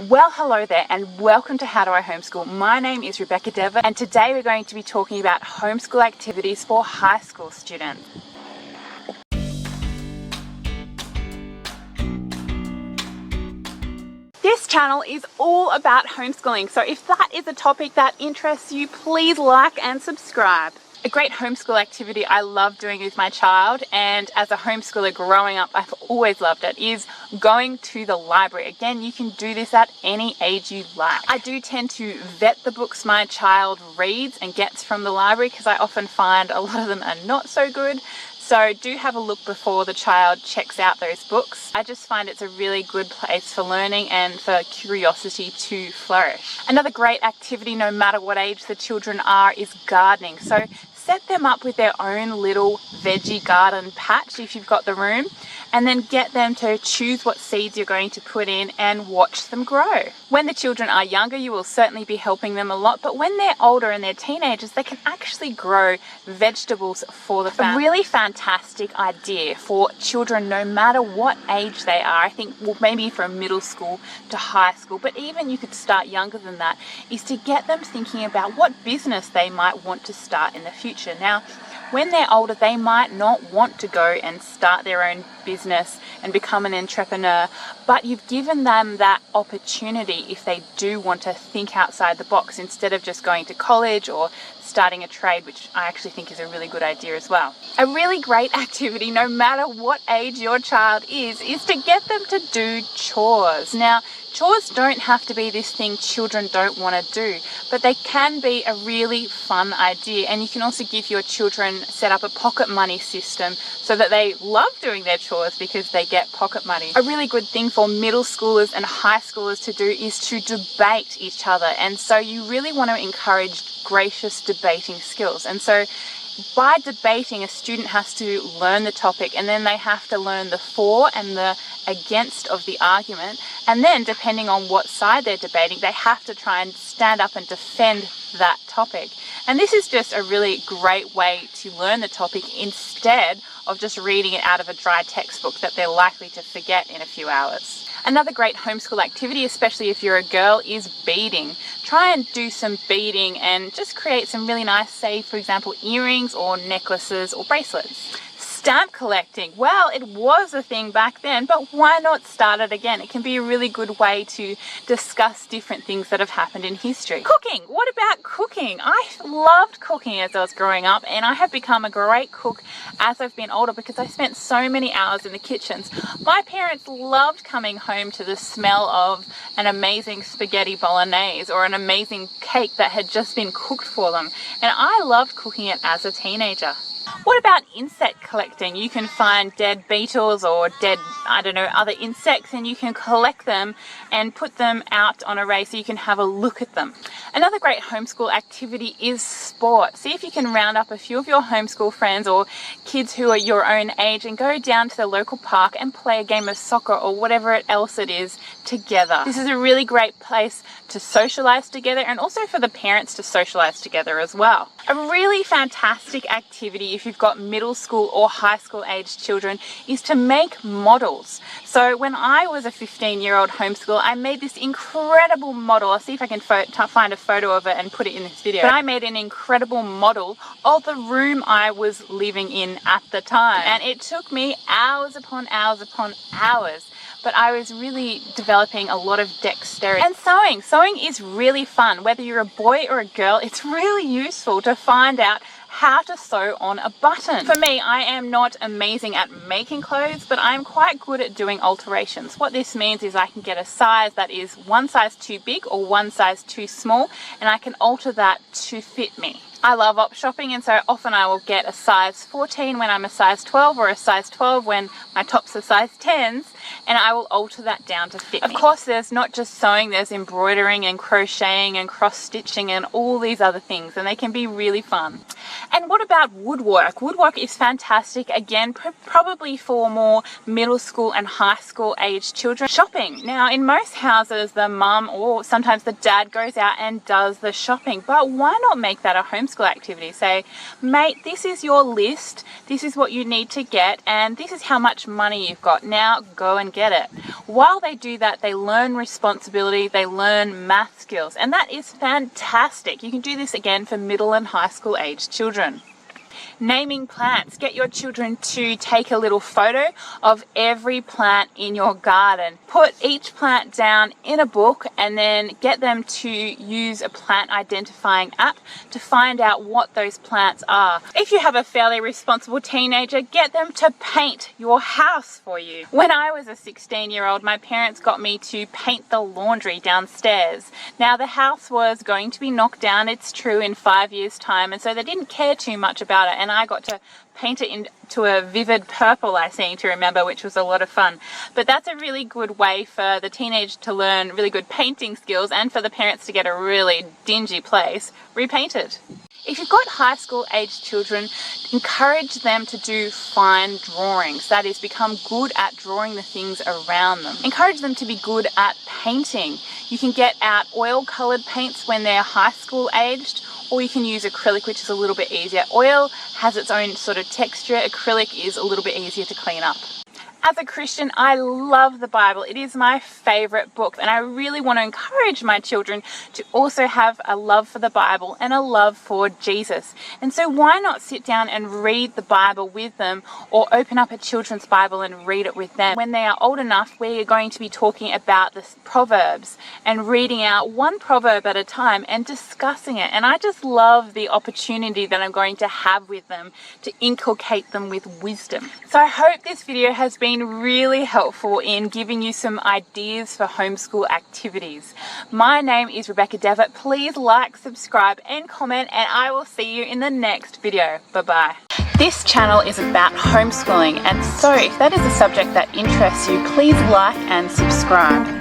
Well, hello there and welcome to How Do I Homeschool. My name is Rebecca Dever and today we're going to be talking about homeschool activities for high school students. This channel is all about homeschooling, so if that is a topic that interests you, please like and subscribe. A great homeschool activity I love doing with my child, and as a homeschooler growing up I've always loved it, is going to the library. Again, you can do this at any age you like. I do tend to vet the books my child reads and gets from the library because I often find a lot of them are not so good. So do have a look before the child checks out those books. I just find it's a really good place for learning and for curiosity to flourish. Another great activity, no matter what age the children are, is gardening. So set them up with their own little veggie garden patch if you've got the room, and then get them to choose what seeds you're going to put in and watch them grow. When the children are younger, you will certainly be helping them a lot, but when they're older and they're teenagers, they can actually grow vegetables for the family. A really fantastic idea for children no matter what age they are. I think maybe from middle school to high school, but even you could start younger than that, is to get them thinking about what business they might want to start in the future. Now, when they're older, they might not want to go and start their own business and become an entrepreneur, but you've given them that opportunity if they do want to think outside the box instead of just going to college or starting a trade, which I actually think is a really good idea as well. A really great activity, no matter what age your child is to get them to do chores. Now, chores don't have to be this thing children don't want to do, but they can be a really fun idea, and you can also give your children set up a pocket money system so that they love doing their chores because they get pocket money. A really good thing for middle schoolers and high schoolers to do is to debate each other, and so you really want to encourage gracious debating skills. And so by debating, a student has to learn the topic, and then they have to learn the for and the against of the argument, and then depending on what side they're debating, they have to try and stand up and defend that topic. And this is just a really great way to learn the topic instead of just reading it out of a dry textbook that they're likely to forget in a few hours. Another great homeschool activity, especially if you're a girl, is beading. Try and do some beading and just create some really nice, say for example, earrings or necklaces or bracelets. Stamp collecting, well, it was a thing back then, but why not start it again? It can be a really good way to discuss different things that have happened in history. Cooking, what about cooking? I loved cooking as I was growing up, and I have become a great cook as I've been older because I spent so many hours in the kitchens. My parents loved coming home to the smell of an amazing spaghetti bolognese or an amazing cake that had just been cooked for them, and I loved cooking it as a teenager. What about insect collecting? You can find dead beetles or dead, other insects, and you can collect them and put them out on array so you can have a look at them. Another great homeschool activity is sport. See if you can round up a few of your homeschool friends or kids who are your own age and go down to the local park and play a game of soccer or whatever else it is together. This is a really great place to socialize together and also for the parents to socialize together as well. A really fantastic activity if you've got middle school or high school age children is to make models. So when I was a 15-year-old homeschooler, I made this incredible model. I'll see if I can find a photo of it and put it in this video. But I made an incredible model of the room I was living in at the time, and it took me hours upon hours upon hours. But I was really developing a lot of dexterity. And sewing. Sewing is really fun. Whether you're a boy or a girl, it's really useful to find out how to sew on a button. For me, I am not amazing at making clothes, but I'm quite good at doing alterations. What this means is I can get a size that is one size too big or one size too small, and I can alter that to fit me. I love op shopping, and so often I will get a size 14 when I'm a size 12 or a size 12 when my tops are size 10s, and I will alter that down to fit me. Of course, there's not just sewing, there's embroidering and crocheting and cross-stitching and all these other things, and they can be really fun. And what about woodwork? Woodwork is fantastic, again, probably for more middle school and high school age children. Shopping. Now, in most houses, the mum or sometimes the dad goes out and does the shopping, but why not make that a homeschool activity? Say, mate, this is your list, this is what you need to get, and this is how much money you've got. Now go and get it. While they do that, they learn responsibility, they learn math skills, and that is fantastic. You can do this again for middle and high school aged children. Naming plants. Get your children to take a little photo of every plant in your garden. Put each plant down in a book and then get them to use a plant identifying app to find out what those plants are. If you have a fairly responsible teenager, get them to paint your house for you. When I was a 16-year-old, my parents got me to paint the laundry downstairs. Now the house was going to be knocked down, it's true, in 5 years' time, and so they didn't care too much about it, and I got to paint it into a vivid purple, I seem to remember, which was a lot of fun. But that's a really good way for the teenager to learn really good painting skills and for the parents to get a really dingy place repainted. If you've got high school aged children, encourage them to do fine drawings. That is, become good at drawing the things around them. Encourage them to be good at painting. You can get out oil coloured paints when they're high school aged, or you can use acrylic, which is a little bit easier. Oil has its own sort of texture. Acrylic is a little bit easier to clean up. As a Christian, I love the Bible. It is my favorite book, and I really want to encourage my children to also have a love for the Bible and a love for Jesus. And so why not sit down and read the Bible with them, or open up a children's Bible and read it with them? When they are old enough, we are going to be talking about the Proverbs and reading out one proverb at a time and discussing it. And I just love the opportunity that I'm going to have with them to inculcate them with wisdom. So I hope this video has been really helpful in giving you some ideas for homeschool activities. My name is Rebecca Devitt. Please like, subscribe and comment, and I will see you in the next video. Bye-bye. This channel is about homeschooling, and so if that is a subject that interests you, please like and subscribe.